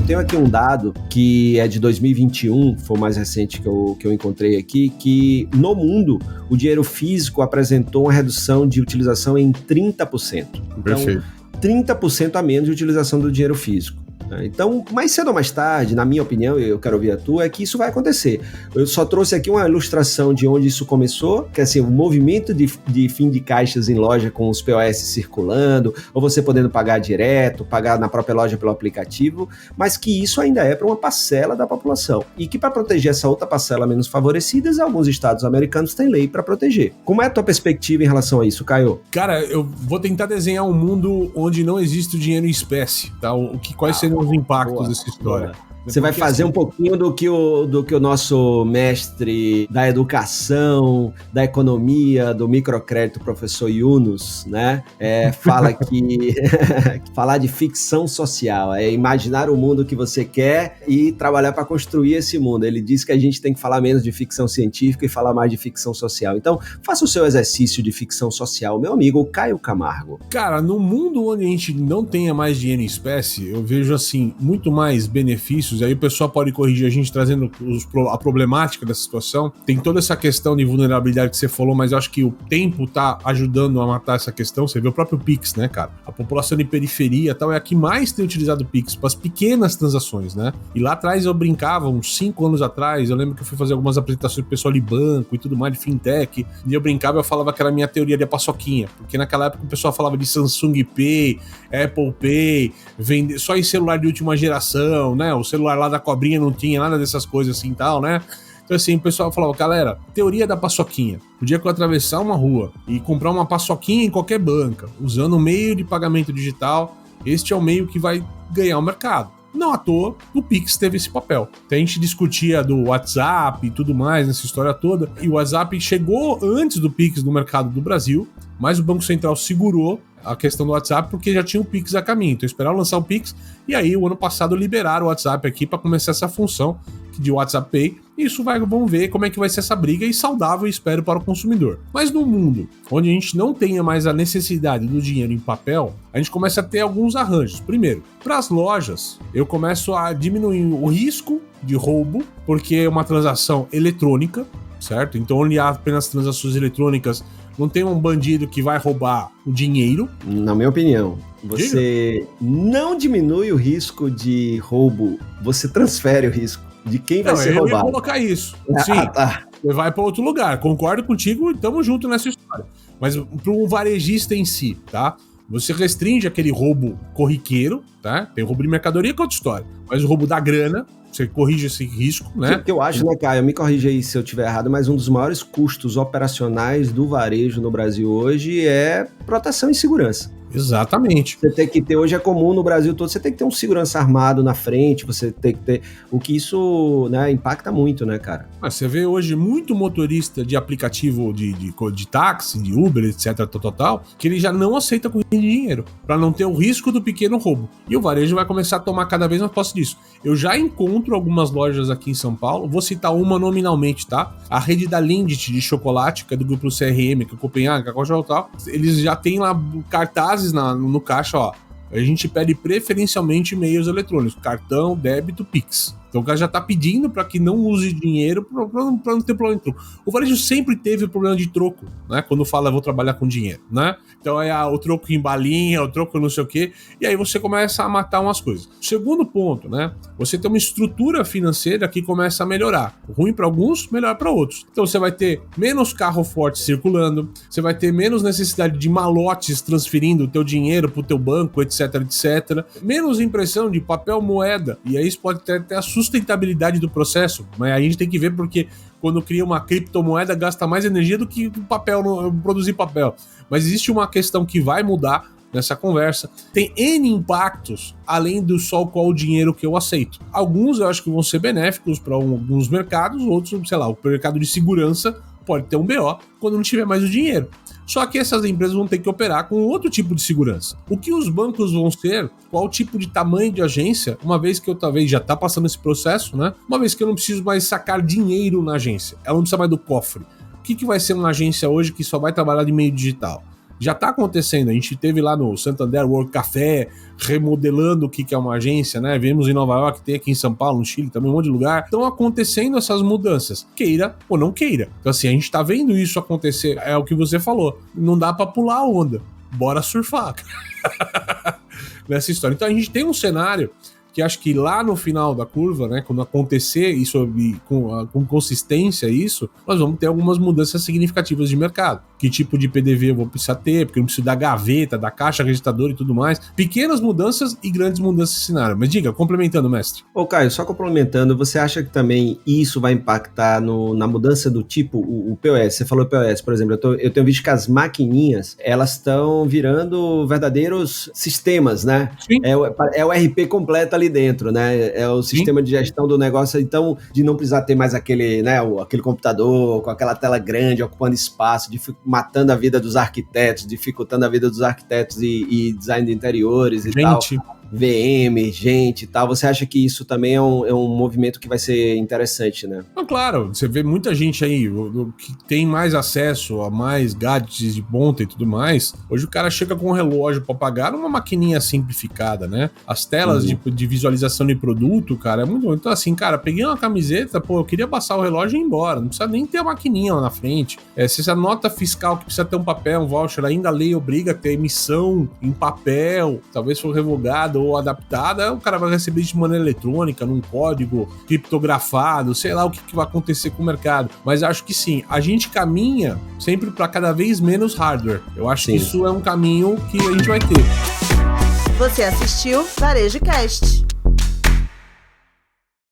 tenho aqui um dado que é de 2021, foi o mais recente que eu encontrei aqui, que no mundo o dinheiro físico apresentou uma redução de utilização em 30%. Então, Perfeito. 30% a menos de utilização do dinheiro físico. Então, mais cedo ou mais tarde, na minha opinião, eu quero ouvir a tua, é que isso vai acontecer. Eu só trouxe aqui uma ilustração de onde isso começou, que é assim, o movimento de fim de caixas em loja com os POS circulando, ou você podendo pagar direto, pagar na própria loja pelo aplicativo, mas que isso ainda é para uma parcela da população. E que para proteger essa outra parcela menos favorecidas, alguns estados americanos têm lei para proteger. Como é a tua perspectiva em relação a isso, Caio? Cara, eu vou tentar desenhar um mundo onde não existe o dinheiro em espécie, tá? Quais seriam os impactos dessa história? Você vai fazer um pouquinho do que o nosso mestre da educação, da economia, do microcrédito, professor Yunus, né? Fala que falar de ficção social, é imaginar o mundo que você quer e trabalhar para construir esse mundo. Ele diz que a gente tem que falar menos de ficção científica e falar mais de ficção social. Então, faça o seu exercício de ficção social, meu amigo Caio Camargo. Cara, no mundo onde a gente não tenha mais dinheiro em espécie, eu vejo, assim, muito mais benefícios. Aí o pessoal pode corrigir a gente trazendo a problemática dessa situação. Tem toda essa questão de vulnerabilidade que você falou, mas eu acho que o tempo tá ajudando a matar essa questão. Você vê o próprio Pix, né, cara? A população de periferia e tal é a que mais tem utilizado o Pix para as pequenas transações, né? E lá atrás eu brincava, uns 5 anos atrás, eu lembro que eu fui fazer algumas apresentações pro pessoal de banco e tudo mais, de fintech, e eu brincava, eu falava que era a minha teoria de paçoquinha, porque naquela época o pessoal falava de Samsung Pay, Apple Pay, só em celular de última geração, né? O celular lá da cobrinha não tinha nada dessas coisas assim e tal, né? Então assim, o pessoal falava, galera, teoria da paçoquinha. O dia que eu atravessar uma rua e comprar uma paçoquinha em qualquer banca, usando o meio de pagamento digital, este é o meio que vai ganhar o mercado. Não à toa, o Pix teve esse papel. Então, a gente discutia do WhatsApp e tudo mais nessa história toda, e o WhatsApp chegou antes do Pix no mercado do Brasil, mas o Banco Central segurou a questão do WhatsApp porque já tinha o Pix a caminho. Então esperaram lançar o Pix e aí o ano passado liberaram o WhatsApp aqui para começar essa função de WhatsApp Pay. E isso vamos ver como é que vai ser essa briga e saudável, espero, para o consumidor. Mas no mundo onde a gente não tenha mais a necessidade do dinheiro em papel, a gente começa a ter alguns arranjos. Primeiro, para as lojas, eu começo a diminuir o risco de roubo, porque é uma transação eletrônica, certo? Então onde há apenas transações eletrônicas, não tem um bandido que vai roubar o dinheiro. Na minha opinião, você não diminui o risco de roubo, você transfere o risco de quem vai ser roubado. Eu ia colocar isso. Sim, tá. Você vai para outro lugar. Concordo contigo e tamo junto nessa história. Mas para um varejista em si, tá? Você restringe aquele roubo corriqueiro, tá? Tem roubo de mercadoria que é outra história. Mas o roubo da grana, você corrige esse risco, né? Que eu acho, né, Caio? Me corrija aí se eu estiver errado, mas um dos maiores custos operacionais do varejo no Brasil hoje é proteção e segurança. Exatamente. Você tem que ter, hoje é comum no Brasil todo, você tem que ter um segurança armado na frente, você tem que ter, o que isso, né, impacta muito, né, cara? Mas você vê hoje muito motorista de aplicativo de táxi, de Uber, etc, total, que ele já não aceita com dinheiro, para não ter o risco do pequeno roubo. E o varejo vai começar a tomar cada vez mais posse disso. Eu já encontro algumas lojas aqui em São Paulo, vou citar uma nominalmente, tá? A rede da Lindt de chocolate, que é do grupo CRM, que é Copenhague, que é tal, eles já têm lá cartazes no caixa, ó. A gente pede preferencialmente meios eletrônicos, cartão, débito, Pix. Então o cara já tá pedindo para que não use dinheiro para não ter problema de troco. O varejo sempre teve o problema de troco, né? Quando fala vou trabalhar com dinheiro, né? Então é o troco em balinha, o troco não sei o quê, e aí você começa a matar umas coisas. Segundo ponto, né? Você tem uma estrutura financeira que começa a melhorar. Ruim para alguns, melhor para outros. Então você vai ter menos carro forte circulando, você vai ter menos necessidade de malotes transferindo o teu dinheiro pro teu banco, etc, etc. Menos impressão de papel moeda, e aí isso pode ter até a sustentabilidade do processo, mas a gente tem que ver porque quando cria uma criptomoeda gasta mais energia do que papel, produzir papel. Mas existe uma questão que vai mudar nessa conversa. Tem N impactos, além do só qual o dinheiro que eu aceito. Alguns eu acho que vão ser benéficos para alguns mercados, outros, sei lá, o mercado de segurança pode ter um BO quando não tiver mais o dinheiro. Só que essas empresas vão ter que operar com outro tipo de segurança. O que os bancos vão ser, qual tipo de tamanho de agência, uma vez que eu talvez já tá passando esse processo, né? Uma vez que eu não preciso mais sacar dinheiro na agência, ela não precisa mais do cofre. O que vai ser uma agência hoje que só vai trabalhar de meio digital? já tá acontecendo. A gente teve lá no Santander World Café, remodelando o que é uma agência, né? Vimos em Nova York, tem aqui em São Paulo, no Chile, também um monte de lugar. Estão acontecendo essas mudanças, queira ou não queira. Então assim, a gente tá vendo isso acontecer, é o que você falou. Não dá pra pular a onda, bora surfar. Nessa história. Então a gente tem um cenário que acho que lá no final da curva, né, quando acontecer isso com consistência isso, nós vamos ter algumas mudanças significativas de mercado. Que tipo de PDV eu vou precisar ter, porque eu não preciso da gaveta, da caixa registradora e tudo mais. Pequenas mudanças e grandes mudanças de cenário. Mas diga, complementando, mestre. Ô Caio, só complementando, você acha que também isso vai impactar na mudança do tipo, o POS? Você falou POS, por exemplo, eu tenho visto que as maquininhas, elas estão virando verdadeiros sistemas, né? Sim. É o RP completo ali dentro, né? É o sistema de gestão do negócio, então, de não precisar ter mais aquele computador com aquela tela grande, ocupando espaço, matando a vida dos arquitetos, dificultando a vida dos arquitetos e design de interiores e tal. VM, gente e tal. Você acha que isso também é um movimento que vai ser interessante, né? Não, claro, você vê muita gente aí que tem mais acesso a mais gadgets de ponta e tudo mais. Hoje o cara chega com um relógio para pagar numa maquininha simplificada, né? As telas de visualização de produto, cara, é muito bom. Então assim, cara, peguei uma camiseta, pô, eu queria passar o relógio e ir embora. Não precisa nem ter a maquininha lá na frente. Se essa nota fiscal que precisa ter um papel, um voucher, ainda a lei obriga a ter emissão em papel, talvez for revogada ou adaptada, o cara vai receber de maneira eletrônica, num código criptografado, sei lá o que vai acontecer com o mercado. Mas acho que sim, a gente caminha sempre para cada vez menos hardware. Eu acho que isso é um caminho que a gente vai ter. Você assistiu Varejo Cast.